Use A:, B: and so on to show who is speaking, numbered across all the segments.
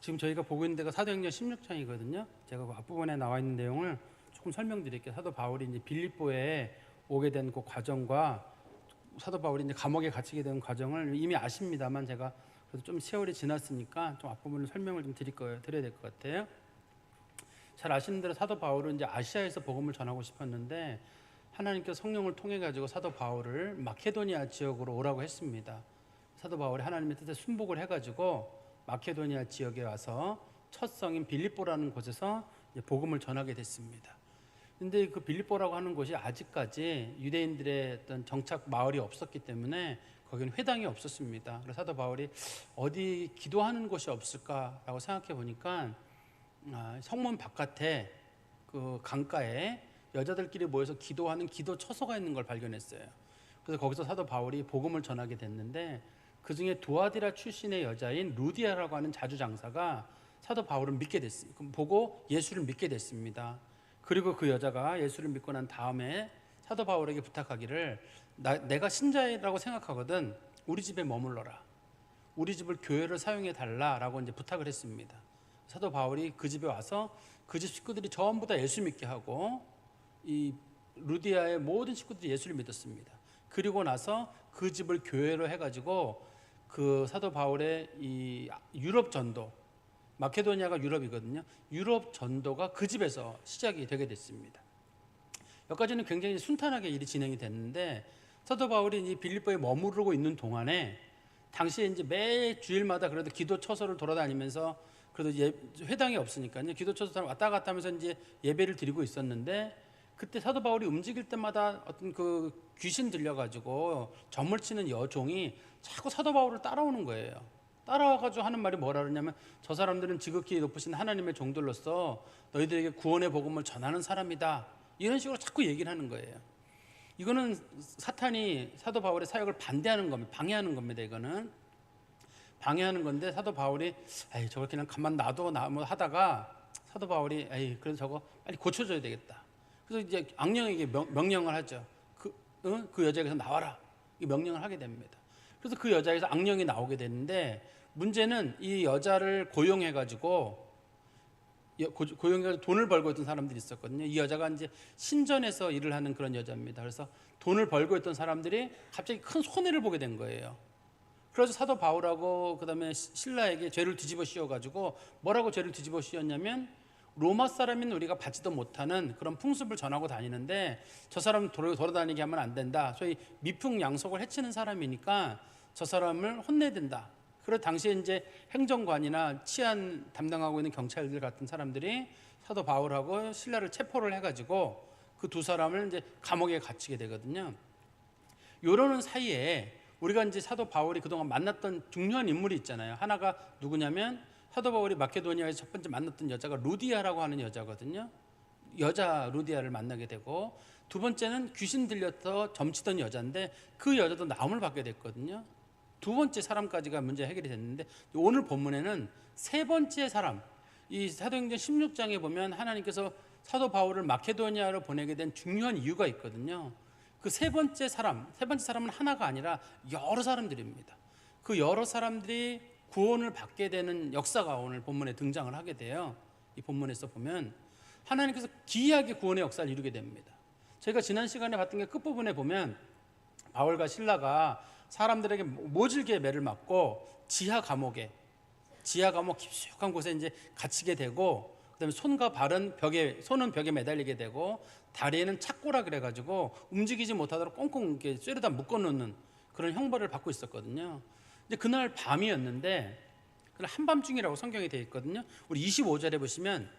A: 지금 저희가 보고 있는 데가 사도행전 16장이거든요. 제가 그 앞부분에 나와 있는 내용을 조금 설명드릴게요. 사도 바울이 이제 빌립보에 오게 된 그 과정과 사도 바울이 이제 감옥에 갇히게 된 과정을 이미 아십니다만 제가 그래도 좀 세월이 지났으니까 좀 앞부분을 설명을 좀 드려야 될 것 같아요. 잘 아시는 대로 사도 바울은 이제 아시아에서 복음을 전하고 싶었는데 하나님께서 성령을 통해 가지고 사도 바울을 마케도니아 지역으로 오라고 했습니다. 사도 바울이 하나님의 뜻에 순복을 해가지고 마케도니아 지역에 와서 첫 성인 빌립보라는 곳에서 이제 복음을 전하게 됐습니다. 근데 그 빌립보라고 하는 곳이 아직까지 유대인들의 어떤 정착 마을이 없었기 때문에 거기는 회당이 없었습니다. 그래서 사도 바울이 어디 기도하는 곳이 없을까라고 생각해 보니까 성문 바깥에 그 강가에 여자들끼리 모여서 기도하는 기도 처소가 있는 걸 발견했어요. 그래서 거기서 사도 바울이 복음을 전하게 됐는데 그 중에 두아디라 출신의 여자인 루디아라고 하는 자주장사가 사도 바울을 믿게 됐습니다. 보고 예수를 믿게 됐습니다. 그리고 그 여자가 예수를 믿고 난 다음에 사도 바울에게 부탁하기를 내가 신자라고 생각하거든 우리 집에 머물러라. 우리 집을 교회를 사용해 달라라고 이제 부탁을 했습니다. 사도 바울이 그 집에 와서 그 집 식구들이 전부 다 예수 믿게 하고 이 루디아의 모든 식구들이 예수를 믿었습니다. 그리고 나서 그 집을 교회로 해가지고 그 사도 바울의 이 유럽 전도, 마케도니아가 유럽이거든요. 유럽 전도가 그 집에서 시작이 되게 됐습니다. 여기까지는 굉장히 순탄하게 일이 진행이 됐는데 사도 바울이 이제 빌립보에 머무르고 있는 동안에 당시에 이제 매 주일마다 그래도 기도 처소를 돌아다니면서 그래도 회당이 없으니까요. 기도 처소 왔다 갔다 하면서 이제 예배를 드리고 있었는데 그때 사도 바울이 움직일 때마다 어떤 그 귀신 들려가지고 점을 치는 여종이 자꾸 사도 바울을 따라오는 거예요. 따라와가지고 하는 말이 뭐라 그러냐면 저 사람들은 지극히 높으신 하나님의 종들로서 너희들에게 구원의 복음을 전하는 사람이다. 이런 식으로 자꾸 얘기를 하는 거예요. 이거는 사탄이 사도 바울의 사역을 반대하는 겁니다. 방해하는 겁니다. 이거는 방해하는 건데 사도 바울이 에이 저걸 그냥 가만 놔둬 뭐 하다가 사도 바울이 에이 그래도 저거 빨리 고쳐줘야 되겠다. 그래서 이제 악령에게 명령을 하죠. 그 여자에게서 나와라. 이 명령을 하게 됩니다. 그래서 그 여자에게서 악령이 나오게 되는데 문제는 이 여자를 고용해가지고 돈을 벌고 있던 사람들이 있었거든요. 이 여자가 이제 신전에서 일을 하는 그런 여자입니다. 그래서 돈을 벌고 있던 사람들이 갑자기 큰 손해를 보게 된 거예요. 그래서 사도 바울하고 그다음에 신라에게 죄를 뒤집어 씌워가지고 뭐라고 죄를 뒤집어 씌웠냐면 로마 사람인 우리가 받지도 못하는 그런 풍습을 전하고 다니는데 저 사람 돌아다니게 하면 안 된다. 소위 미풍양속을 해치는 사람이니까 저 사람을 혼내야 된다. 그래서 당시에 이제 행정관이나 치안 담당하고 있는 경찰들 같은 사람들이 사도 바울하고 신라를 체포를 해가지고 그 두 사람을 이제 감옥에 갇히게 되거든요. 이러는 사이에 우리가 이제 사도 바울이 그동안 만났던 중요한 인물이 있잖아요. 하나가 누구냐면 사도 바울이 마케도니아에서 첫 번째 만났던 여자가 루디아라고 하는 여자거든요. 여자 루디아를 만나게 되고 두 번째는 귀신 들려서 점치던 여자인데 그 여자도 나음을 받게 됐거든요. 두 번째 사람까지가 문제 해결이 됐는데 오늘 본문에는 세 번째 사람, 이 사도행전 16장에 보면 하나님께서 사도 바울을 마케도니아로 보내게 된 중요한 이유가 있거든요. 그 세 번째 사람은 하나가 아니라 여러 사람들입니다. 그 여러 사람들이 구원을 받게 되는 역사가 오늘 본문에 등장을 하게 돼요. 이 본문에서 보면 하나님께서 기이하게 구원의 역사를 이루게 됩니다. 저희가 지난 시간에 봤던 게 끝부분에 보면 바울과 신라가 사람들에게 모질게 매를 맞고 지하 감옥 깊숙한 곳에 이제 갇히게 되고 그다음에 손은 벽에 매달리게 되고 다리에는 착고라 그래가지고 움직이지 못하도록 꽁꽁 이렇게 쇠에다 묶어놓는 그런 형벌을 받고 있었거든요. 이제 그날 밤이었는데 그날 한밤중이라고 성경에 되어 있거든요. 우리 25절에 보시면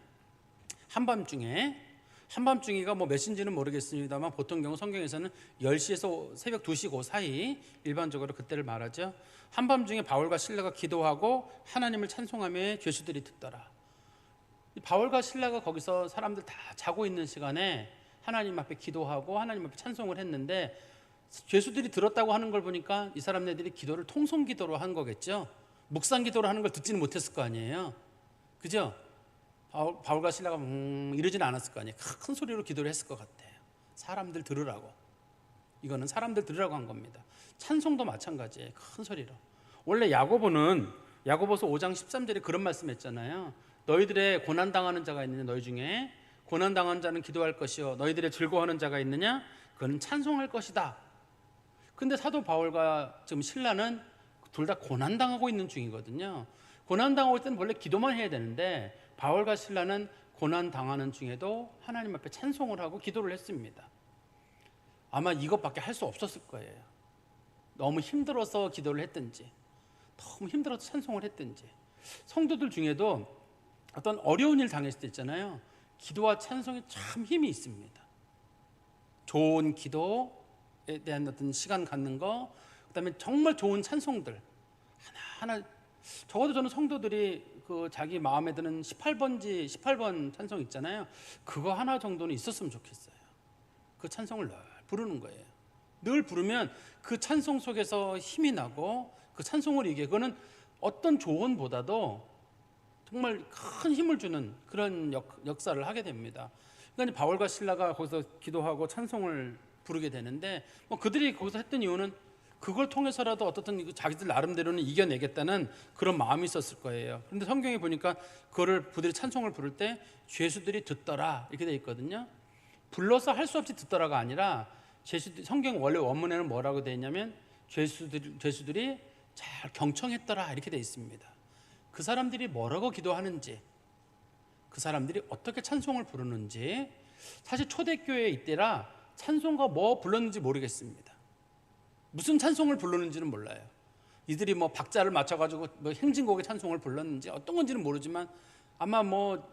A: 한밤중이가 뭐 몇인지는 모르겠습니다만 보통 경우 성경에서는 10시에서 새벽 2시 그 사이 일반적으로 그때를 말하죠. 한밤중에 바울과 신라가 기도하고 하나님을 찬송하며 죄수들이 듣더라. 바울과 신라가 거기서 사람들 다 자고 있는 시간에 하나님 앞에 기도하고 하나님 앞에 찬송을 했는데 죄수들이 들었다고 하는 걸 보니까 이 사람네들이 기도를 통성기도로 한 거겠죠. 묵상기도로 하는 걸 듣지는 못했을 거 아니에요. 그죠? 바울과 신라가 이러지는 않았을 거 아니에요. 큰 소리로 기도를 했을 것 같아요. 사람들 들으라고. 이거는 사람들 들으라고 한 겁니다. 찬송도 마찬가지예요. 큰 소리로. 원래 야고보는 야고보서 5장 13절에 그런 말씀했잖아요. 너희들의 고난 당하는 자가 있느냐? 너희 중에 고난 당하는 자는 기도할 것이요 너희들의 즐거워하는 자가 있느냐? 그는 찬송할 것이다. 근데 사도 바울과 지금 신라는 둘 다 고난 당하고 있는 중이거든요. 고난 당하고 있을 때는 원래 기도만 해야 되는데 바울과 신라는 고난 당하는 중에도 하나님 앞에 찬송을 하고 기도를 했습니다. 아마 이것밖에 할 수 없었을 거예요. 너무 힘들어서 기도를 했든지 너무 힘들어서 찬송을 했든지. 성도들 중에도 어떤 어려운 일 당했을 때 있잖아요. 기도와 찬송이 참 힘이 있습니다. 좋은 기도에 대한 어떤 시간 갖는 거, 그다음에 정말 좋은 찬송들 하나하나. 적어도 저는 성도들이 그 자기 마음에 드는 18번 찬송 있잖아요. 그거 하나 정도는 있었으면 좋겠어요. 그 찬송을 늘 부르는 거예요. 늘 부르면 그 찬송 속에서 힘이 나고 그 찬송을 이기게, 그거는 어떤 조언보다도 정말 큰 힘을 주는 그런 역사를 하게 됩니다. 그러니까 바울과 신라가 거기서 기도하고 찬송을 부르게 되는데, 뭐 그들이 거기서 했던 이유는 그걸 통해서라도 어떻든 자기들 나름대로는 이겨내겠다는 그런 마음이 있었을 거예요. 그런데 성경에 보니까 그들이 찬송을 부를 때 죄수들이 듣더라 이렇게 돼 있거든요. 불러서 할 수 없이 듣더라가 아니라 성경 원래 원문에는 뭐라고 되어 있냐면 죄수들이 잘 경청했더라 이렇게 되어 있습니다. 그 사람들이 뭐라고 기도하는지, 그 사람들이 어떻게 찬송을 부르는지. 사실 초대교회 이때라 찬송가 뭐 불렀는지 모르겠습니다. 무슨 찬송을 부르는지는 몰라요. 이들이 뭐 박자를 맞춰가지고 뭐 행진곡의 찬송을 불렀는지 어떤 건지는 모르지만 아마 뭐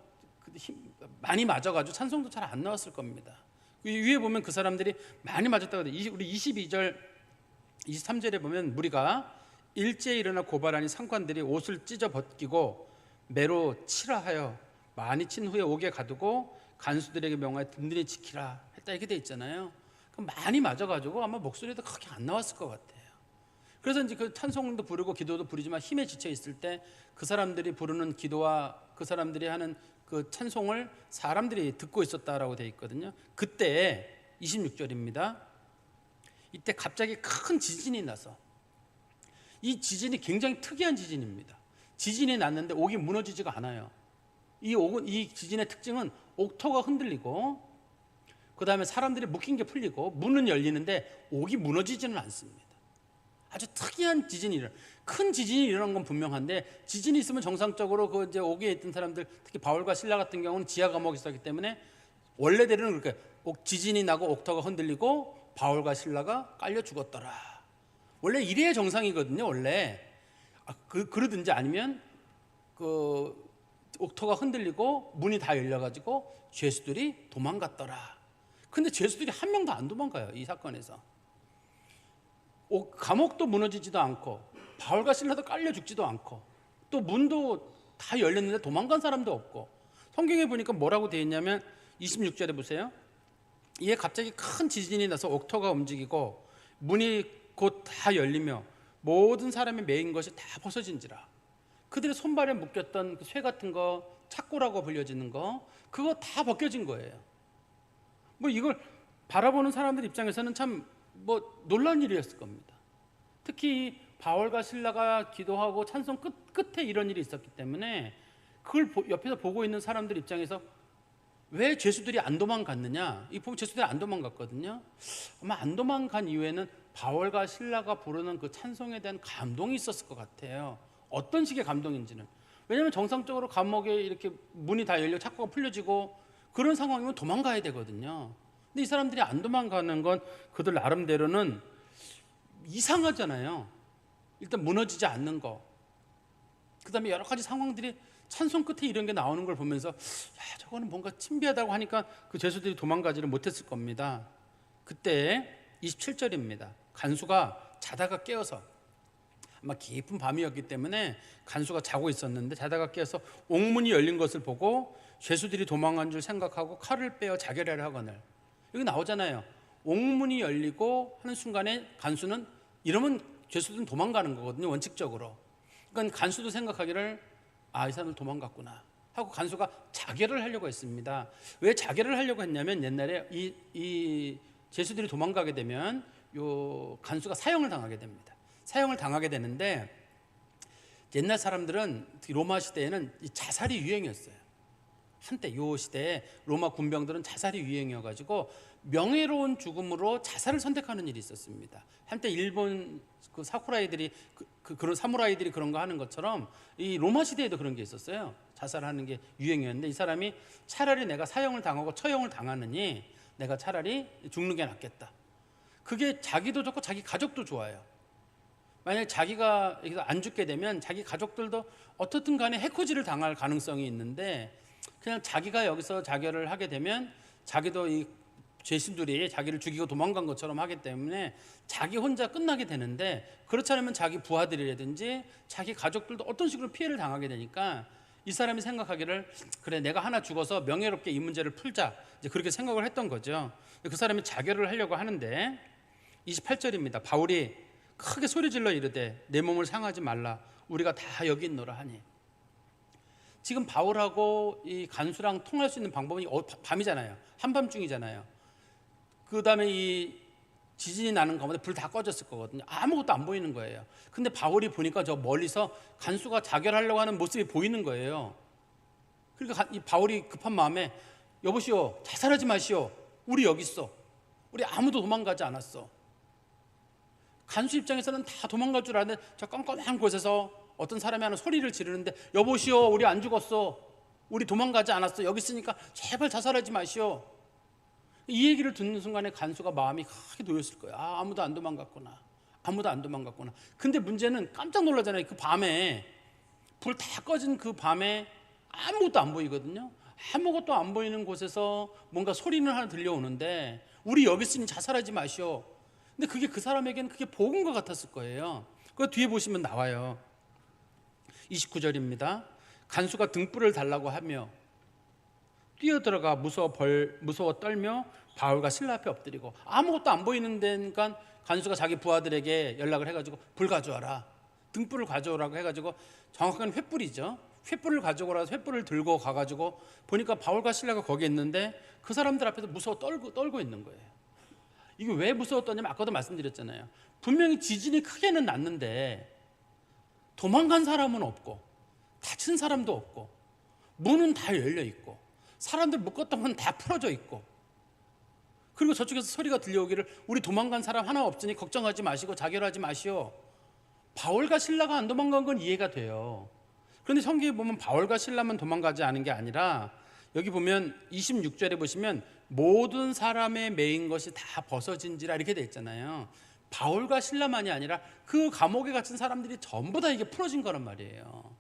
A: 많이 맞아가지고 찬송도 잘 안 나왔을 겁니다. 위에 보면 그 사람들이 많이 맞았다고 해요. 우리 22절 23절에 보면 무리가 일제에 일어나 고발하니 상관들이 옷을 찢어 벗기고 매로 치라 하여 많이 친 후에 옥에 가두고 간수들에게 명하여 든든히 지키라 했다 이렇게 돼 있잖아요. 많이 맞아가지고 아마 목소리도 크게 안 나왔을 것 같아요. 그래서 이제 그 찬송도 부르고 기도도 부르지만 힘에 지쳐 있을 때 그 사람들이 부르는 기도와 그 사람들이 하는 그 찬송을 사람들이 듣고 있었다라고 되어 있거든요. 그때 26절입니다. 이때 갑자기 큰 지진이 나서, 이 지진이 굉장히 특이한 지진입니다. 지진이 났는데 옥이 무너지지가 않아요. 이 지진의 특징은 옥토가 흔들리고 그 다음에 사람들이 묶인 게 풀리고 문은 열리는데 옥이 무너지지는 않습니다. 아주 특이한 지진이 큰 지진이 일어난 건 분명한데, 지진이 있으면 정상적으로 그 이제 옥에 있던 사람들, 특히 바울과 신라 같은 경우는 지하 감옥에 있었기 때문에 원래대로는 그렇게 지진이 나고 옥토가 흔들리고 바울과 신라가 깔려 죽었더라. 원래 이래야 정상이거든요. 원래 그러든지 아니면 그 옥토가 흔들리고 문이 다 열려가지고 죄수들이 도망갔더라. 근데 죄수들이 한 명도 안 도망가요. 이 사건에서 감옥도 무너지지도 않고 바울과 신라도 깔려 죽지도 않고 또 문도 다 열렸는데 도망간 사람도 없고. 성경에 보니까 뭐라고 되어 있냐면 26절에 보세요. 이에 갑자기 큰 지진이 나서 옥토가 움직이고 문이 곧 다 열리며 모든 사람이 매인 것이 다 벗어진지라. 그들의 손발에 묶였던 그 쇠 같은 거, 착고라고 불려지는 거, 그거 다 벗겨진 거예요. 뭐 이걸 바라보는 사람들 입장에서는 참 뭐 놀라운 일이었을 겁니다. 특히 바울과 신라가 기도하고 찬송 끝에 이런 일이 있었기 때문에 그걸 옆에서 보고 있는 사람들 입장에서 왜 죄수들이 안 도망갔느냐? 이 보면 죄수들이 안 도망갔거든요. 아마 안 도망간 이유에는 바울과 신라가 부르는 그 찬송에 대한 감동이 있었을 것 같아요. 어떤 식의 감동인지는. 왜냐하면 정상적으로 감옥에 이렇게 문이 다 열려 착고가 풀려지고 그런 상황이면 도망가야 되거든요. 근데 이 사람들이 안 도망가는 건 그들 나름대로는 이상하잖아요. 일단 무너지지 않는 거, 그 다음에 여러 가지 상황들이 찬송 끝에 이런 게 나오는 걸 보면서 저거는 뭔가 신비하다고 하니까 그 죄수들이 도망가지를 못했을 겁니다. 그때 27절입니다. 간수가 자다가 깨어서, 아마 깊은 밤이었기 때문에 간수가 자고 있었는데 자다가 깨어서 옥문이 열린 것을 보고 죄수들이 도망간 줄 생각하고 칼을 빼어 자결하려 하거늘. 여기 나오잖아요. 옥문이 열리고 하는 순간에 간수는, 이러면 죄수들은 도망가는 거거든요, 원칙적으로. 그러니까 간수도 생각하기를 이 사람들 도망갔구나 하고 간수가 자결을 하려고 했습니다. 왜 자결을 하려고 했냐면 옛날에 이 죄수들이 도망가게 되면 요 간수가 사형을 당하게 됩니다. 사형을 당하게 되는데 옛날 사람들은 로마 시대에는 이 자살이 유행이었어요. 한때 요 시대에 로마 군병들은 자살이 유행이어가지고 명예로운 죽음으로 자살을 선택하는 일이 있었습니다. 한때 일본 그 사쿠라이들이 그런 사무라이들이 그런 거 하는 것처럼 이 로마 시대에도 그런 게 있었어요. 자살하는 게 유행이었는데 이 사람이 차라리 내가 사형을 당하고 처형을 당하느니 내가 차라리 죽는 게 낫겠다. 그게 자기도 좋고 자기 가족도 좋아요. 만약에 자기가 여기서 안 죽게 되면 자기 가족들도 어떻든 간에 해코지를 당할 가능성이 있는데 그냥 자기가 여기서 자결을 하게 되면 자기도 이 죄수들이 자기를 죽이고 도망간 것처럼 하기 때문에 자기 혼자 끝나게 되는데 그렇지 않으면 자기 부하들이라든지 자기 가족들도 어떤 식으로 피해를 당하게 되니까 이 사람이 생각하기를 그래 내가 하나 죽어서 명예롭게 이 문제를 풀자 이제 그렇게 생각을 했던 거죠. 그 사람이 자결을 하려고 하는데 28절입니다. 바울이 크게 소리질러 이르되 내 몸을 상하지 말라 우리가 다 여기 있노라 하니 지금 바울하고 이 간수랑 통할 수 있는 방법이 밤이잖아요. 한밤중이잖아요. 그 다음에 이 지진이 나는 가운데 불 다 꺼졌을 거거든요. 아무것도 안 보이는 거예요. 근데 바울이 보니까 저 멀리서 간수가 자결하려고 하는 모습이 보이는 거예요. 그러니까 이 바울이 급한 마음에 여보시오 자살하지 마시오. 우리 여기 있어. 우리 아무도 도망가지 않았어. 간수 입장에서는 다 도망갈 줄 아는데 저 깜깜한 곳에서 어떤 사람이 하는 소리를 지르는데 여보시오 우리 안 죽었어. 우리 도망가지 않았어. 여기 있으니까 제발 자살하지 마시오. 이 얘기를 듣는 순간에 간수가 마음이 크게 놓였을 거예요. 아무도 안 도망갔구나. 아무도 안 도망갔구나. 근데 문제는 깜짝 놀라잖아요. 그 밤에 불 다 꺼진 그 밤에 아무것도 안 보이거든요. 아무것도 안 보이는 곳에서 뭔가 소리는 하나 들려오는데 우리 여기 있으니 자살하지 마시오. 근데 그게 그 사람에게는 그게 복음과 같았을 거예요. 그 뒤에 보시면 나와요. 29절입니다. 간수가 등불을 달라고 하며 뛰어들어가 무서워 떨며 바울과 실라 앞에 엎드리고 아무것도 안 보이는 데니까 간수가 자기 부하들에게 연락을 해가지고 불 가져와라. 등불을 가져오라고 해가지고 정확한 횃불이죠. 횃불을 가져오라서 횃불을 들고 가가지고 보니까 바울과 실라가 거기 있는데 그 사람들 앞에서 무서워 떨고 있는 거예요. 이게 왜 무서워 떠냐면 아까도 말씀드렸잖아요. 분명히 지진이 크게는 났는데 도망간 사람은 없고 다친 사람도 없고 문은 다 열려 있고 사람들 묶었던 건 다 풀어져 있고 그리고 저쪽에서 소리가 들려오기를 우리 도망간 사람 하나 없으니 걱정하지 마시고 자결하지 마시오. 바울과 실라가 안 도망간 건 이해가 돼요. 그런데 성경에 보면 바울과 실라만 도망가지 않은 게 아니라 여기 보면 26절에 보시면 모든 사람의 매인 것이 다 벗어진지라 이렇게 돼 있잖아요. 바울과 실라만이 아니라 그 감옥에 갇힌 사람들이 전부 다 이게 풀어진 거란 말이에요.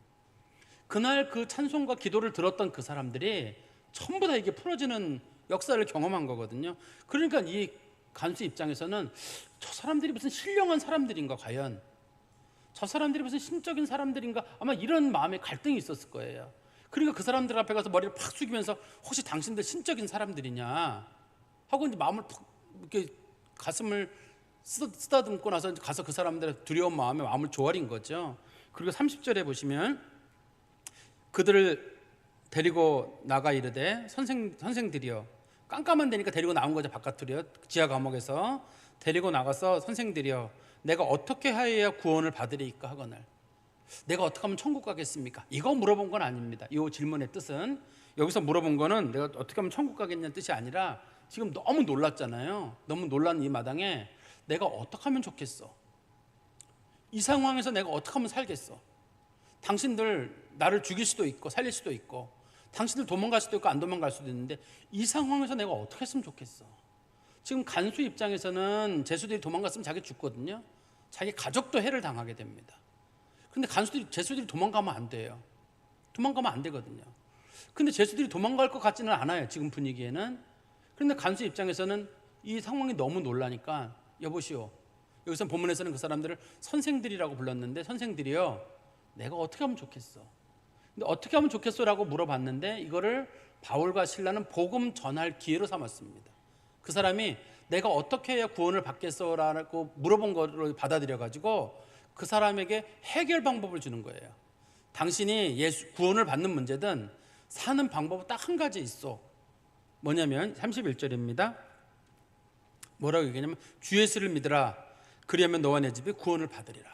A: 그날 그 찬송과 기도를 들었던 그 사람들이 전부 다 이게 풀어지는 역사를 경험한 거거든요. 그러니까 이 간수 입장에서는 저 사람들이 무슨 신령한 사람들인가 과연 저 사람들이 무슨 신적인 사람들인가 아마 이런 마음의 갈등이 있었을 거예요. 그러니까 그 사람들 앞에 가서 머리를 팍 숙이면서 혹시 당신들 신적인 사람들이냐 하고 이제 마음을 팍 이렇게 가슴을 쓰다듬고 나서 가서 그 사람들의 두려운 마음에 마음을 조아린 거죠. 그리고 30절에 보시면 그들을 데리고 나가 이르되 선생들이여 깜깜한 데니까 데리고 나온 거죠. 바깥으로요. 지하 감옥에서 데리고 나가서 선생들이여 내가 어떻게 하여야 구원을 받으리이까 하거늘 내가 어떻게 하면 천국 가겠습니까? 이거 물어본 건 아닙니다. 이 질문의 뜻은 여기서 물어본 거는 내가 어떻게 하면 천국 가겠냐는 뜻이 아니라 지금 너무 놀랐잖아요. 너무 놀란 이 마당에 내가 어떻게 하면 좋겠어? 이 상황에서 내가 어떻게 하면 살겠어? 당신들 나를 죽일 수도 있고 살릴 수도 있고 당신들 도망갈 수도 있고 안 도망갈 수도 있는데 이 상황에서 내가 어떻게 했으면 좋겠어? 지금 간수 입장에서는 죄수들이 도망갔으면 자기 죽거든요. 자기 가족도 해를 당하게 됩니다. 근데 죄수들이 도망가면 안 돼요. 도망가면 안 되거든요. 근데 죄수들이 도망갈 것 같지는 않아요. 지금 분위기에는. 그런데 간수 입장에서는 이 상황이 너무 놀라니까 여보시오. 여기서 본문에서는 그 사람들을 선생들이라고 불렀는데 선생들이요. 내가 어떻게 하면 좋겠어? 근데 어떻게 하면 좋겠어라고 물어봤는데 이거를 바울과 실라는 복음 전할 기회로 삼았습니다. 그 사람이 내가 어떻게 해야 구원을 받겠어라고 물어본 거를 받아들여가지고 그 사람에게 해결 방법을 주는 거예요. 당신이 구원을 받는 문제든 사는 방법은 딱 한 가지 있어. 뭐냐면 31절입니다. 뭐라고 얘기하냐면 주 예수를 믿으라. 그리하면 너와 내 집이 구원을 받으리라.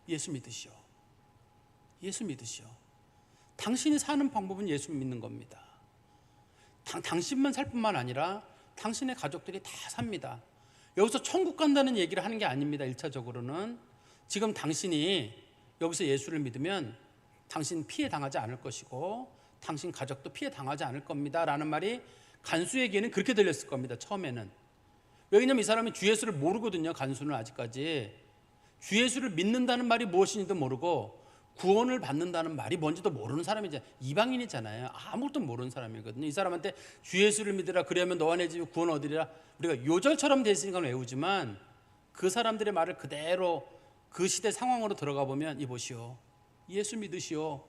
A: 예수 믿으시오. 예수 믿으시오. 당신이 사는 방법은 예수 믿는 겁니다. 당신만 살 뿐만 아니라 당신의 가족들이 다 삽니다. 여기서 천국 간다는 얘기를 하는 게 아닙니다. 1차적으로는 지금 당신이 여기서 예수를 믿으면 당신 피해 당하지 않을 것이고 당신 가족도 피해 당하지 않을 겁니다 라는 말이 간수에게는 그렇게 들렸을 겁니다. 처음에는. 왜냐하면 이 사람이 주 예수를 모르거든요. 간수는 아직까지. 주 예수를 믿는다는 말이 무엇인지도 모르고 구원을 받는다는 말이 뭔지도 모르는 사람이잖아요. 이방인이잖아요. 아무것도 모르는 사람이거든요. 이 사람한테 주 예수를 믿으라 그러면 너와 내 집이 구원 얻으리라 우리가 요절처럼 됐으니까 외우지만 그 사람들의 말을 그대로 그 시대 상황으로 들어가 보면 이보시오. 예수 믿으시오.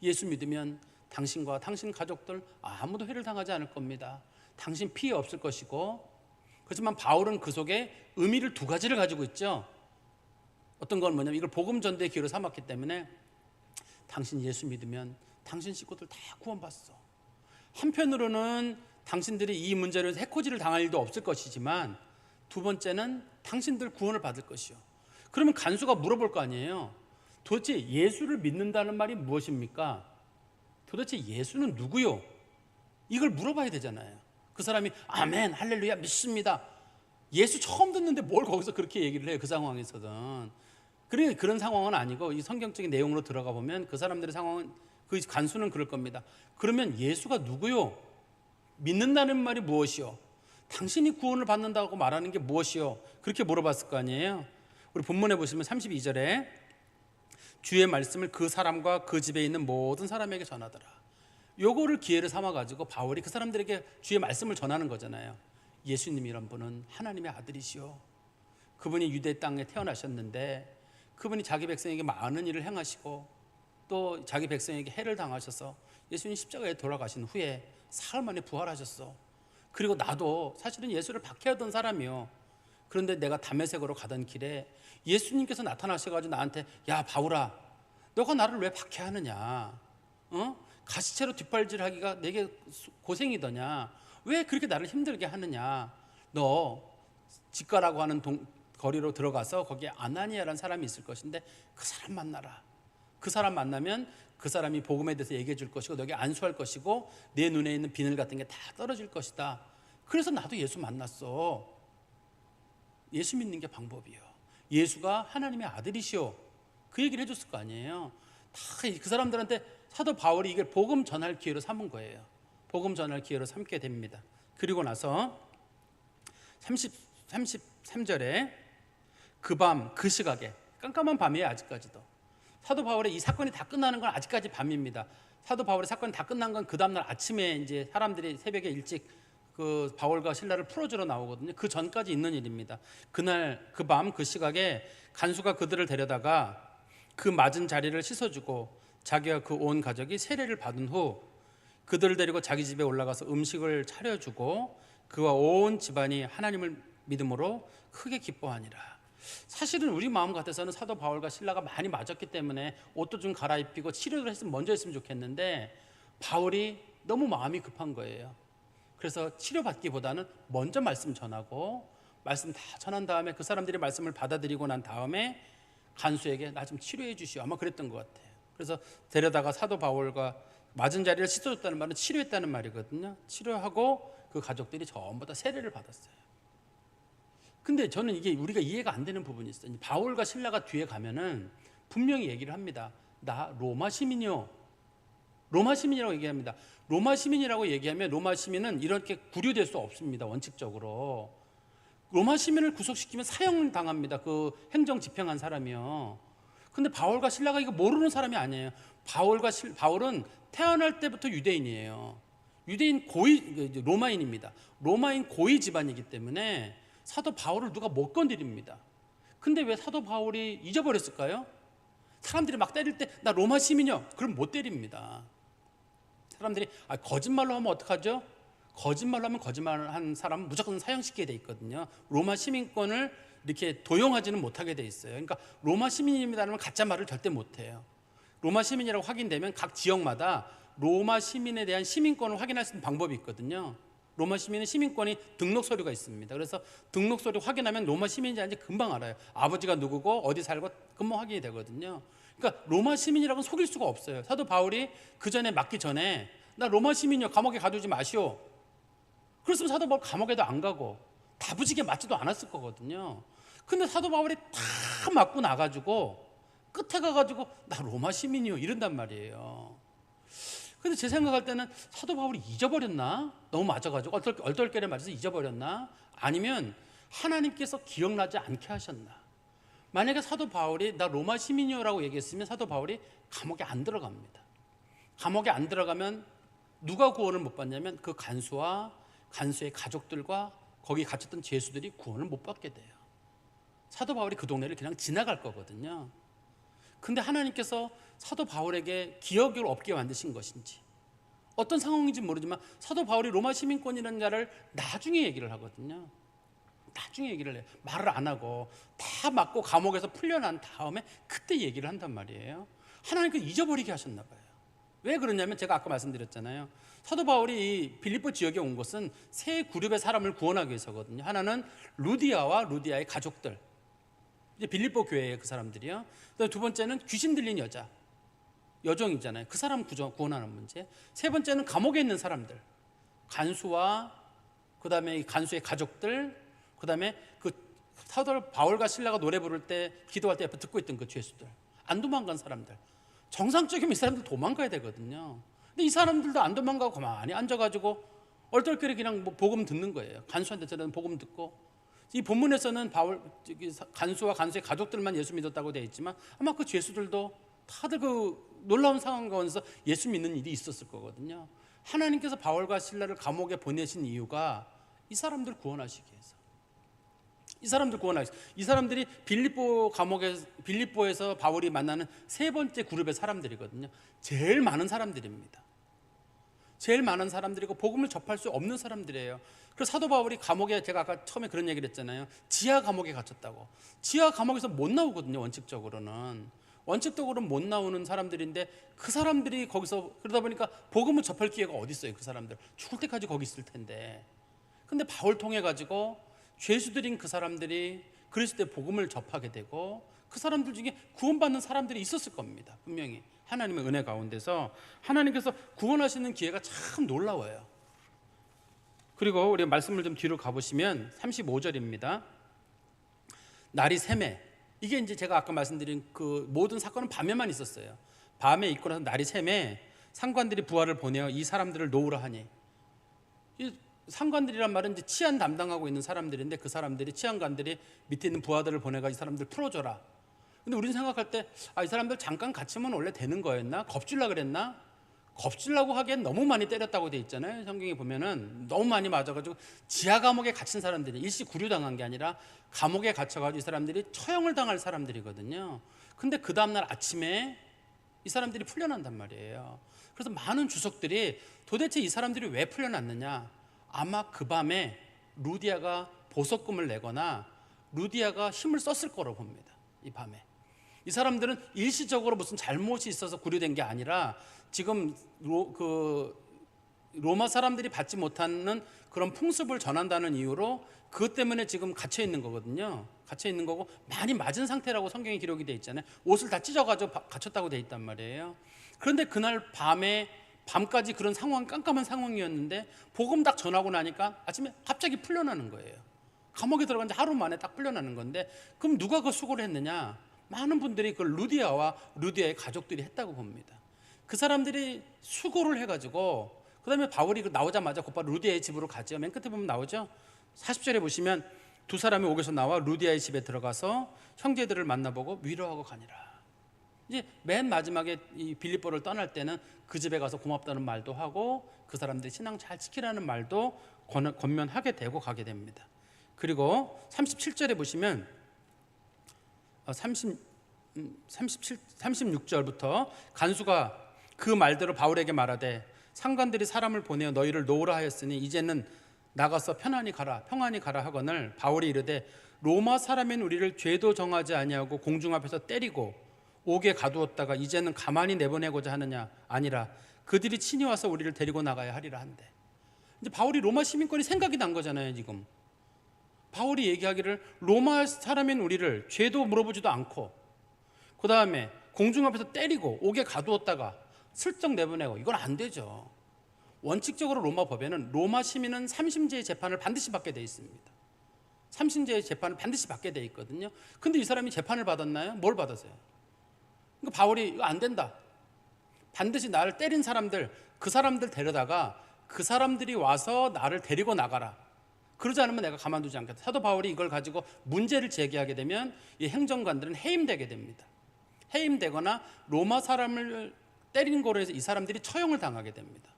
A: 예수 믿으면 당신과 당신 가족들 아무도 해를 당하지 않을 겁니다. 당신 피해 없을 것이고. 그렇지만 바울은 그 속에 의미를 두 가지를 가지고 있죠. 어떤 건 뭐냐면 이걸 복음 전도의 기회로 삼았기 때문에 당신 예수 믿으면 당신 식구들 다 구원받어. 한편으로는 당신들이 이 문제로 해코지를 당할 일도 없을 것이지만 두 번째는 당신들 구원을 받을 것이요. 그러면 간수가 물어볼 거 아니에요. 도대체 예수를 믿는다는 말이 무엇입니까? 도대체 예수는 누구요? 이걸 물어봐야 되잖아요. 그 사람이 아멘 할렐루야 믿습니다. 예수 처음 듣는데 뭘 거기서 그렇게 얘기를 해요. 그 상황에서든. 그러니까 그런 상황은 아니고 이 성경적인 내용으로 들어가 보면 그 사람들의 상황은 그 간수는 그럴 겁니다. 그러면 예수가 누구요? 믿는다는 말이 무엇이요? 당신이 구원을 받는다고 말하는 게 무엇이요? 그렇게 물어봤을 거 아니에요. 우리 본문에 보시면 32절에 주의 말씀을 그 사람과 그 집에 있는 모든 사람에게 전하더라. 요거를 기회를 삼아가지고 바울이 그 사람들에게 주의 말씀을 전하는 거잖아요. 예수님이란 분은 하나님의 아들이시오. 그분이 유대 땅에 태어나셨는데 그분이 자기 백성에게 많은 일을 행하시고 또 자기 백성에게 해를 당하셔서 예수님 십자가에 돌아가신 후에 사흘 만에 부활하셨어. 그리고 나도 사실은 예수를 박해하던 사람이요. 그런데 내가 다메섹으로 가던 길에 예수님께서 나타나셔가지고 나한테 야 바울아 너가 나를 왜 박해하느냐, 가시채로 뒷발질하기가 내게 고생이더냐, 왜 그렇게 나를 힘들게 하느냐, 너 직가라고 하는 거리로 들어가서 거기에 아나니아라는 사람이 있을 것인데 그 사람 만나라. 그 사람 만나면 그 사람이 복음에 대해서 얘기해 줄 것이고 너에게 안수할 것이고 내 눈에 있는 비늘 같은 게 다 떨어질 것이다. 그래서 나도 예수 만났어. 예수 믿는 게 방법이에요. 예수가 하나님의 아들이시오. 그 얘기를 해줬을 거 아니에요. 다 그 사람들한테 사도 바울이 이걸 복음 전할 기회로 삼은 거예요. 복음 전할 기회로 삼게 됩니다. 그리고 나서 33절에 그 밤 그 시각에 깜깜한 밤이에요. 아직까지도 사도 바울의 이 사건이 다 끝나는 건 아직까지 밤입니다. 사도 바울의 사건이 다 끝난 건 그 다음날 아침에 이제 사람들이 새벽에 일찍 그 바울과 실라를 풀어주러 나오거든요. 그 전까지 있는 일입니다. 그날 그 밤 그 시각에 간수가 그들을 데려다가 그 맞은 자리를 씻어주고 자기와 그 온 가족이 세례를 받은 후 그들을 데리고 자기 집에 올라가서 음식을 차려주고 그와 온 집안이 하나님을 믿음으로 크게 기뻐하니라. 사실은 우리 마음 같아서는 사도 바울과 실라가 많이 맞았기 때문에 옷도 좀 갈아입히고 치료를 했으면 먼저 했으면 좋겠는데 바울이 너무 마음이 급한 거예요. 그래서 치료받기보다는 먼저 말씀 전하고 말씀 다 전한 다음에 그 사람들이 말씀을 받아들이고 난 다음에 간수에게 나 좀 치료해 주시오. 아마 그랬던 것 같아요. 그래서 데려다가 사도 바울과 맞은 자리를 씻어줬다는 말은 치료했다는 말이거든요. 치료하고 그 가족들이 전부 다 세례를 받았어요. 근데 저는 이게 우리가 이해가 안 되는 부분이 있어요. 바울과 실라가 뒤에 가면은 분명히 얘기를 합니다. 나 로마 시민이요. 로마 시민이라고 얘기합니다. 로마 시민이라고 얘기하면 로마 시민은 이렇게 구류될 수 없습니다. 원칙적으로. 로마 시민을 구속시키면 사형을 당합니다. 그 행정 집행한 사람이요. 근데 바울과 실라가 이거 모르는 사람이 아니에요. 바울은 태어날 때부터 유대인이에요. 유대인 고위 로마인입니다. 로마인 고위 집안이기 때문에 사도 바울을 누가 못 건드립니다. 근데 왜 사도 바울이 잊어버렸을까요? 사람들이 막 때릴 때 나 로마 시민이요. 그럼 못 때립니다. 사람들이 거짓말로 하면 어떡하죠? 거짓말로 하면 거짓말한 사람은 무조건 사형시키게 돼 있거든요. 로마 시민권을 이렇게 도용하지는 못하게 돼 있어요. 그러니까 로마 시민입니다라면 가짜 말을 절대 못해요. 로마 시민이라고 확인되면 각 지역마다 로마 시민에 대한 시민권을 확인할 수 있는 방법이 있거든요. 로마 시민은 시민권이 등록 서류가 있습니다. 그래서 등록 서류 확인하면 로마 시민인지 아닌지 금방 알아요. 아버지가 누구고 어디 살고 금방 확인이 되거든요. 그러니까 로마 시민이라고는 속일 수가 없어요. 사도 바울이 그 전에 맞기 전에 나 로마 시민이요, 감옥에 가두지 마시오. 그랬으면 사도 바울 감옥에도 안 가고 다부지게 맞지도 않았을 거거든요. 근데 사도 바울이 다 맞고 나가지고 끝에 가가지고 나 로마 시민이요 이런단 말이에요. 근데 제 생각할 때는 사도 바울이 잊어버렸나? 너무 맞아가지고 얼떨결에 맞아서 잊어버렸나? 아니면 하나님께서 기억나지 않게 하셨나? 만약에 사도 바울이 나 로마 시민이요라고 얘기했으면 사도 바울이 감옥에 안 들어갑니다. 감옥에 안 들어가면 누가 구원을 못 받냐면 그 간수와 간수의 가족들과 거기 갇혔던 죄수들이 구원을 못 받게 돼요. 사도 바울이 그 동네를 그냥 지나갈 거거든요. 근데 하나님께서 사도 바울에게 기억을 없게 만드신 것인지 어떤 상황인지 모르지만 사도 바울이 로마 시민권이라는 자를 나중에 얘기를 하거든요. 나중에 얘기를 해요. 말을 안 하고 다 맞고 감옥에서 풀려난 다음에 그때 얘기를 한단 말이에요. 하나님께서 잊어버리게 하셨나 봐요. 왜 그러냐면 제가 아까 말씀드렸잖아요. 사도 바울이 빌립보 지역에 온 것은 세 그룹의 사람을 구원하기 위해서거든요. 하나는 루디아와 루디아의 가족들, 이제 빌립보 교회의 그 사람들이요. 두 번째는 귀신 들린 여종이잖아요. 그 사람 구원하는 문제. 세 번째는 감옥에 있는 사람들, 간수와 그다음에 간수의 가족들, 그다음에 그 사도 바울과 실라가 노래 부를 때 기도할 때 옆에 듣고 있던 그 죄수들, 안 도망간 사람들. 정상적이면 이 사람들 도망가야 되거든요. 근데 이 사람들도 안 도망가고 가만히 앉아가지고 얼떨결에 그냥 뭐 복음 듣는 거예요. 간수한테 저는 복음 듣고. 이 본문에서는 간수와 간수의 가족들만 예수 믿었다고 되어 있지만 아마 그 죄수들도 다들 그 놀라운 상황 가운데서 예수 믿는 일이 있었을 거거든요. 하나님께서 바울과 실라를 감옥에 보내신 이유가 이 사람들 구원하시기 위해서. 이 사람들이 빌립보에서 바울이 만나는 세 번째 그룹의 사람들이거든요. 제일 많은 사람들입니다. 제일 많은 사람들이고 복음을 접할 수 없는 사람들이에요. 그래서 사도 바울이 감옥에, 제가 아까 처음에 그런 얘기를 했잖아요. 지하 감옥에 갇혔다고. 지하 감옥에서 못 나오거든요. 원칙적으로는 못 나오는 사람들인데 그 사람들이 거기서, 그러다 보니까 복음을 접할 기회가 어디 있어요. 그 사람들 죽을 때까지 거기 있을 텐데. 근데 바울 통해 가지고 죄수들인 그 사람들이 그리스도의 복음을 접하게 되고 그 사람들 중에 구원받는 사람들이 있었을 겁니다. 분명히 하나님의 은혜 가운데서 하나님께서 구원하시는 기회가 참 놀라워요. 그리고 우리 말씀을 좀 뒤로 가보시면 35절입니다. 날이 새매. 이게 이제 제가 아까 말씀드린 그 모든 사건은 밤에만 있었어요. 밤에 있고 나서 날이 새매 상관들이 부하를 보내어 이 사람들을 놓으라 하니. 이 상관들이란 말은 이제 치안 담당하고 있는 사람들인데 그 사람들이, 치안관들이 밑에 있는 부하들을 보내가 이 사람들 풀어줘라. 근데 우리는 생각할 때 이 사람들 잠깐 갇히면 원래 되는 거였나? 겁줄라 그랬나? 겁줄라고 하기엔 너무 많이 때렸다고 돼 있잖아요. 성경에 보면은 너무 많이 맞아가지고 지하 감옥에 갇힌 사람들이 일시 구류당한 게 아니라 감옥에 갇혀가지고 이 사람들이 처형을 당할 사람들이거든요. 근데 그 다음날 아침에 이 사람들이 풀려난단 말이에요. 그래서 많은 주석들이 도대체 이 사람들이 왜 풀려났느냐, 아마 그 밤에 루디아가 보석금을 내거나 루디아가 힘을 썼을 거로 봅니다. 이 밤에 이 사람들은 일시적으로 무슨 잘못이 있어서 구류된 게 아니라 지금 로마 사람들이 받지 못하는 그런 풍습을 전한다는 이유로 그것 때문에 지금 갇혀 있는 거거든요. 갇혀 있는 거고 많이 맞은 상태라고 성경에 기록이 돼 있잖아요. 옷을 다 찢어가지고 갇혔다고 돼 있단 말이에요. 그런데 그날 밤까지 그런 상황, 깜깜한 상황이었는데 복음 딱 전하고 나니까 아침에 갑자기 풀려나는 거예요. 감옥에 들어간 지 하루 만에 딱 풀려나는 건데, 그럼 누가 그 수고를 했느냐? 많은 분들이 그 루디아와 루디아의 가족들이 했다고 봅니다. 그 사람들이 수고를 해가지고 그 다음에 바울이 나오자마자 곧바로 루디아의 집으로 가죠. 맨 끝에 보면 나오죠. 40절에 보시면 두 사람이 옥에서 나와 루디아의 집에 들어가서 형제들을 만나보고 위로하고 가니라. 이제 맨 마지막에 이 빌립보를 떠날 때는 그 집에 가서 고맙다는 말도 하고 그 사람들이 신앙 잘 지키라는 말도 권면하게 되고 가게 됩니다. 그리고 37절에 보시면 36절부터 간수가 그 말대로 바울에게 말하되 상관들이 사람을 보내어 너희를 놓으라 하였으니 이제는 나가서 평안히 가라 하거늘 바울이 이르되 로마 사람인 우리를 죄도 정하지 아니하고 공중 앞에서 때리고 옥에 가두었다가 이제는 가만히 내보내고자 하느냐? 아니라 그들이 친히 와서 우리를 데리고 나가야 하리라 한대. 이제 바울이 로마 시민권이 생각이 난 거잖아요. 지금 바울이 얘기하기를 로마 사람인 우리를 죄도 물어보지도 않고 그 다음에 공중 앞에서 때리고 옥에 가두었다가 슬쩍 내보내고 이건 안 되죠. 원칙적으로 로마 법에는 로마 시민은 삼심제의 재판을 반드시 받게 돼 있습니다. 삼심제의 재판을 반드시 받게 돼 있거든요. 근데 이 사람이 재판을 받았나요? 뭘 받았어요? 그러니까 바울이 이거 안 된다. 반드시 나를 때린 사람들, 그 사람들 데려다가 그 사람들이 와서 나를 데리고 나가라. 그러지 않으면 내가 가만두지 않겠다. 사도 바울이 이걸 가지고 문제를 제기하게 되면 이 행정관들은 해임되게 됩니다. 해임되거나 로마 사람을 때린 거로 해서 이 사람들이 처형을 당하게 됩니다.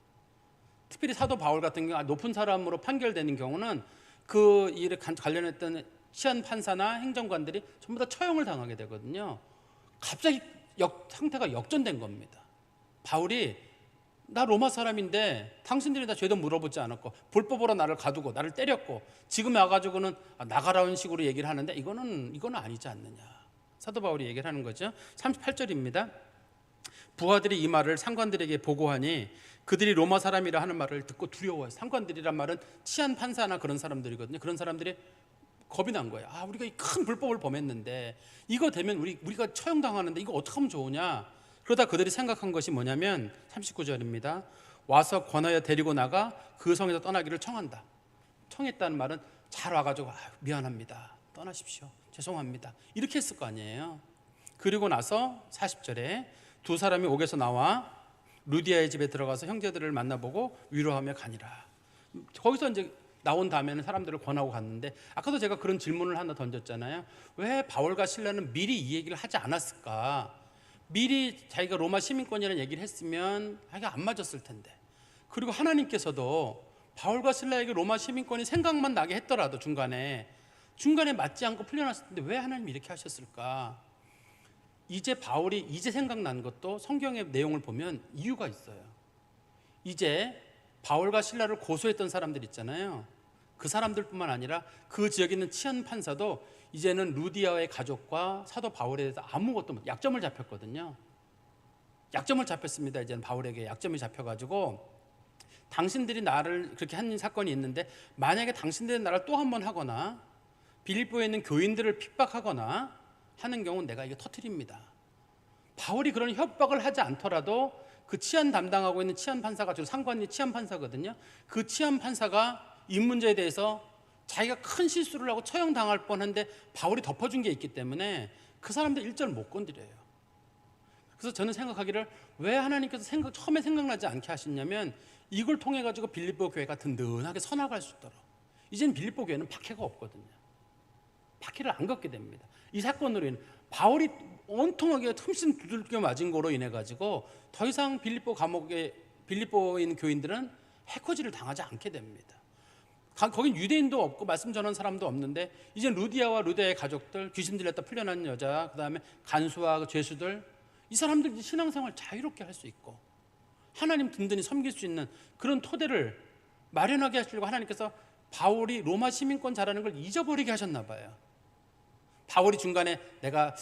A: 특별히 사도 바울 같은 경우 높은 사람으로 판결되는 경우는 그 일에 관련했던 치안 판사나 행정관들이 전부 다 처형을 당하게 되거든요. 갑자기 상태가 역전된 겁니다. 바울이 나 로마 사람인데 당신들이 다 죄도 물어보지 않았고 불법으로 나를 가두고 나를 때렸고 지금 와가지고는 나가라는 식으로 얘기를 하는데 이거는 아니지 않느냐. 사도 바울이 얘기를 하는 거죠. 38절입니다. 부하들이 이 말을 상관들에게 보고하니 그들이 로마 사람이라 하는 말을 듣고 두려워해요. 상관들이란 말은 치안 판사나 그런 사람들이거든요. 그런 사람들이 겁이 난 거예요. 우리가 이 큰 불법을 범했는데 이거 되면 우리가 처형당하는데 이거 어떻게 하면 좋으냐. 그러다 그들이 생각한 것이 뭐냐면 39절입니다. 와서 권하여 데리고 나가 그 성에서 떠나기를 청한다. 청했다는 말은 잘 와가지고 미안합니다. 떠나십시오. 죄송합니다. 이렇게 했을 거 아니에요. 그리고 나서 40절에 두 사람이 옥에서 나와 루디아의 집에 들어가서 형제들을 만나보고 위로하며 가니라. 거기서 이제 나온 다음에는 사람들을 권하고 갔는데 아까도 제가 그런 질문을 하나 던졌잖아요. 왜 바울과 실라는 미리 이 얘기를 하지 않았을까? 미리 자기가 로마 시민권이라는 얘기를 했으면 자기가 안 맞았을 텐데. 그리고 하나님께서도 바울과 실라에게 로마 시민권이 생각만 나게 했더라도 중간에 맞지 않고 풀려났을 텐데 왜 하나님이 이렇게 하셨을까? 이제 바울이 생각난 것도 성경의 내용을 보면 이유가 있어요. 이제 바울과 실라를 고소했던 사람들 있잖아요. 그 사람들뿐만 아니라 그 지역에 있는 치안 판사도 이제는 루디아의 가족과 사도 바울에 대해서 아무것도 약점을 잡혔거든요. 약점을 잡혔습니다. 이제는 바울에게 약점이 잡혀가지고 당신들이 나를 그렇게 한 사건이 있는데 만약에 당신들이 나를 또 한 번 하거나 빌립보에 있는 교인들을 핍박하거나 하는 경우는 내가 이거 터뜨립니다. 바울이 그런 협박을 하지 않더라도 그 치안 담당하고 있는 치안 판사가 주로 상관이 치안 판사거든요. 그 치안 판사가 이 문제에 대해서 자기가 큰 실수를 하고 처형당할 뻔한데 바울이 덮어준 게 있기 때문에 그 사람들 일절 못 건드려요. 그래서 저는 생각하기를 왜 하나님께서 처음에 생각나지 않게 하셨냐면 이걸 통해 가지고 빌립보 교회가 든든하게 서나갈 수 있도록. 이제는 빌립보 교회는 박해가 없거든요. 박해를 안 겪게 됩니다. 이 사건으로 인해 바울이 온통하게 틈씬 두들겨 맞은 거로 인해 가지고 더 이상 빌립보에 있는 교인들은 해코지를 당하지 않게 됩니다. 거긴 유대인도 없고 말씀 전하는 사람도 없는데 이제 루디아와 루디아의 가족들, 귀신 들렸다 풀려난 여자, 그 다음에 간수와 죄수들, 이 사람들 신앙생활 자유롭게 할 수 있고 하나님 든든히 섬길 수 있는 그런 토대를 마련하게 하시려고 하나님께서 바울이 로마 시민권 잘하는 걸 잊어버리게 하셨나 봐요. 바울이 중간에 내가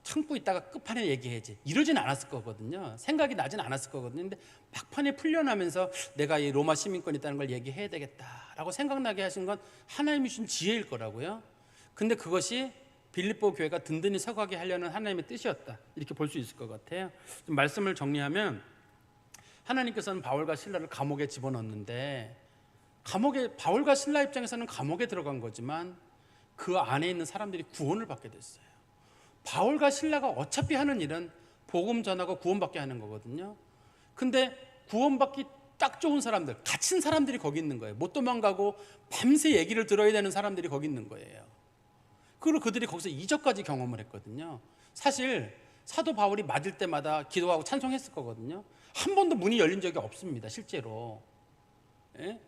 A: 참고 있다가 끝판에 얘기해야지 이러진 않았을 거거든요. 생각이 나진 않았을 거거든요. 근데 막판에 풀려나면서 내가 이 로마 시민권이 있다는 걸 얘기해야 되겠다라고 생각나게 하신 건 하나님이 주신 지혜일 거라고요. 근데 그것이 빌립보 교회가 든든히 서가게 하려는 하나님의 뜻이었다, 이렇게 볼 수 있을 것 같아요. 좀 말씀을 정리하면 하나님께서는 바울과 실라를 감옥에 집어넣는데 바울과 실라 입장에서는 감옥에 들어간 거지만 그 안에 있는 사람들이 구원을 받게 됐어요. 바울과 실라가 어차피 하는 일은 복음 전하고 구원받게 하는 거거든요. 근데 구원받기 딱 좋은 사람들, 갇힌 사람들이 거기 있는 거예요. 못 도망가고 밤새 얘기를 들어야 되는 사람들이 거기 있는 거예요. 그리고 그들이 거기서 이적까지 경험을 했거든요. 사실 사도 바울이 맞을 때마다 기도하고 찬송했을 거거든요. 한 번도 문이 열린 적이 없습니다. 실제로. 예?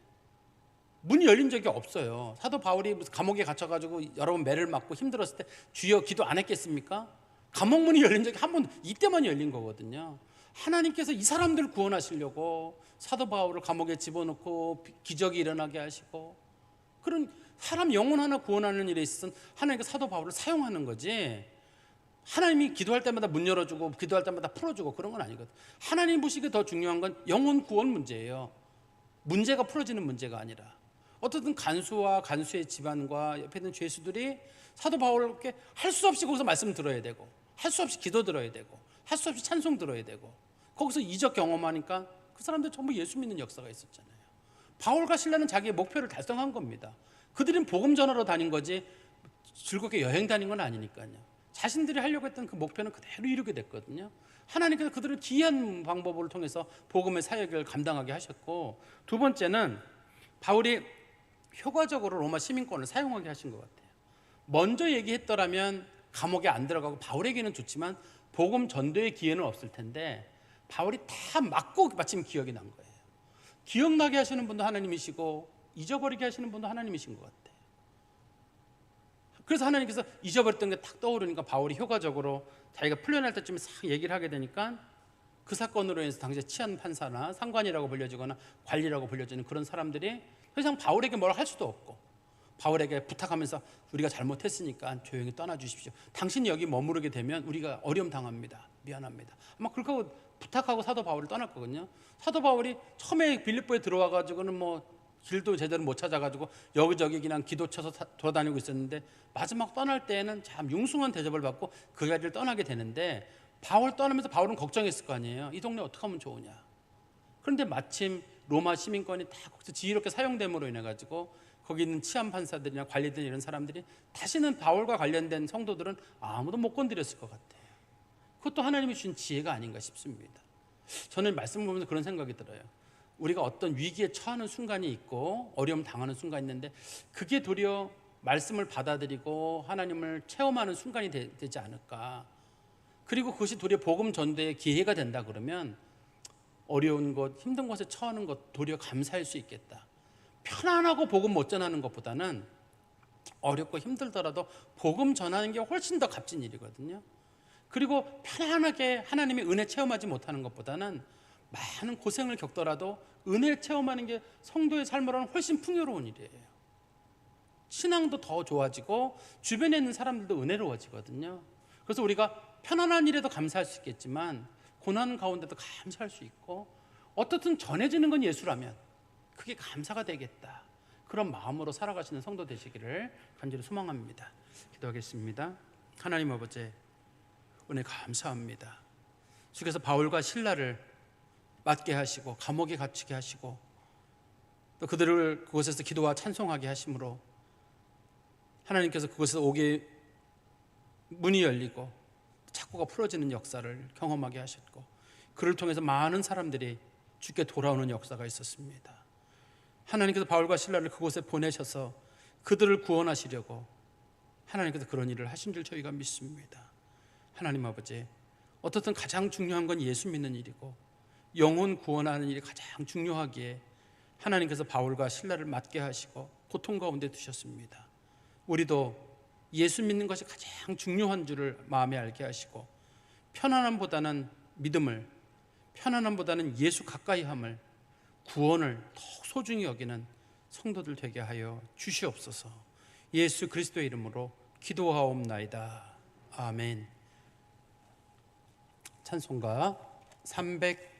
A: 문이 열린 적이 없어요. 사도 바울이 무슨 감옥에 갇혀가지고 여러 번 매를 맞고 힘들었을 때 주여 기도 안 했겠습니까? 감옥 문이 열린 적이 한 번도, 이때만 열린 거거든요. 하나님께서 이 사람들을 구원하시려고 사도 바울을 감옥에 집어넣고 기적이 일어나게 하시고 그런 사람 영혼 하나 구원하는 일에 있어서 하나님께서 사도 바울을 사용하는 거지, 하나님이 기도할 때마다 문 열어주고 기도할 때마다 풀어주고 그런 건 아니거든. 하나님 보시기에 더 중요한 건 영혼 구원 문제예요. 문제가 풀어지는 문제가 아니라. 어떻든 간수와 간수의 집안과 옆에 있는 죄수들이 사도 바울께 할 수 없이 거기서 말씀 들어야 되고 할 수 없이 기도 들어야 되고 할 수 없이 찬송 들어야 되고, 거기서 이적 경험하니까 그 사람들 전부 예수 믿는 역사가 있었잖아요. 바울과 실라는 자기의 목표를 달성한 겁니다. 그들은 복음 전하러 다닌 거지 즐겁게 여행 다닌 건 아니니까요. 자신들이 하려고 했던 그 목표는 그대로 이루게 됐거든요. 하나님께서 그들을 기이한 방법을 통해서 복음의 사역을 감당하게 하셨고, 두 번째는 바울이 효과적으로 로마 시민권을 사용하게 하신 것 같아요. 먼저 얘기했더라면 감옥에 안 들어가고 바울에게는 좋지만 복음 전도의 기회는 없을 텐데, 바울이 다 맞고 마침 기억이 난 거예요. 기억나게 하시는 분도 하나님이시고 잊어버리게 하시는 분도 하나님이신 것 같아요. 그래서 하나님께서 잊어버렸던 게 탁 떠오르니까 바울이 효과적으로 자기가 풀려날 때쯤에 싹 얘기를 하게 되니까 그 사건으로 인해서 당시에 치안 판사나 상관이라고 불려지거나 관리라고 불려지는 그런 사람들이 더 이상 바울에게 뭘 할 수도 없고, 바울에게 부탁하면서 우리가 잘못했으니까 조용히 떠나 주십시오. 당신이 여기 머무르게 되면 우리가 어려움 당합니다. 미안합니다. 아마 그렇게 하고 부탁하고 사도 바울을 떠났거든요. 사도 바울이 처음에 빌립보에 들어와 가지고는 뭐 길도 제대로 못 찾아가지고 여기저기 그냥 기도 쳐서 돌아다니고 있었는데, 마지막 떠날 때에는 참 융숭한 대접을 받고 그 자리를 떠나게 되는데, 바울 떠나면서 바울은 걱정했을 거 아니에요. 이 동네 어떻게 하면 좋으냐. 그런데 마침 로마 시민권이 다 거기서 지혜롭게 사용됨으로 인해 가지고 거기 있는 치안 판사들이나 관리들 이런 사람들이 다시는 바울과 관련된 성도들은 아무도 못 건드렸을 것 같아요. 그것도 하나님이 주신 지혜가 아닌가 싶습니다. 저는 말씀을 보면서 그런 생각이 들어요. 우리가 어떤 위기에 처하는 순간이 있고 어려움 당하는 순간이 있는데, 그게 도리어 말씀을 받아들이고 하나님을 체험하는 순간이 되지 않을까. 그리고 그것이 도리어 복음 전도의 기회가 된다 그러면 어려운 것, 힘든 것에 처하는 것 도리어 감사할 수 있겠다. 편안하고 복음 못 전하는 것보다는 어렵고 힘들더라도 복음 전하는 게 훨씬 더 값진 일이거든요. 그리고 편안하게 하나님의 은혜 체험하지 못하는 것보다는 많은 고생을 겪더라도 은혜 체험하는 게 성도의 삶으로는 훨씬 풍요로운 일이에요. 신앙도 더 좋아지고 주변에 있는 사람들도 은혜로워지거든요. 그래서 우리가 편안한 일에도 감사할 수 있겠지만 고난 가운데도 감사할 수 있고, 어떻든 전해지는 건 예수라면 그게 감사가 되겠다. 그런 마음으로 살아가시는 성도 되시기를 간절히 소망합니다. 기도하겠습니다. 하나님 아버지, 은혜 감사합니다. 주께서 바울과 실라를 맞게 하시고 감옥에 갇히게 하시고 또 그들을 그곳에서 기도와 찬송하게 하심으로 하나님께서 그곳에서 오게 문이 열리고 착고가 풀어지는 역사를 경험하게 하셨고, 그를 통해서 많은 사람들이 주께 돌아오는 역사가 있었습니다. 하나님께서 바울과 실라를 그곳에 보내셔서 그들을 구원하시려고 하나님께서 그런 일을 하신 줄 저희가 믿습니다. 하나님 아버지, 어떻든 가장 중요한 건 예수 믿는 일이고 영혼 구원하는 일이 가장 중요하기에 하나님께서 바울과 실라를 맞게 하시고 고통 가운데 두셨습니다. 우리도 예수 믿는 것이 가장 중요한 줄을 마음에 알게 하시고, 편안함보다는 믿음을, 편안함보다는 예수 가까이함을, 구원을 더욱 소중히 여기는 성도들 되게 하여 주시옵소서. 예수 그리스도의 이름으로 기도하옵나이다. 아멘. 찬송가 300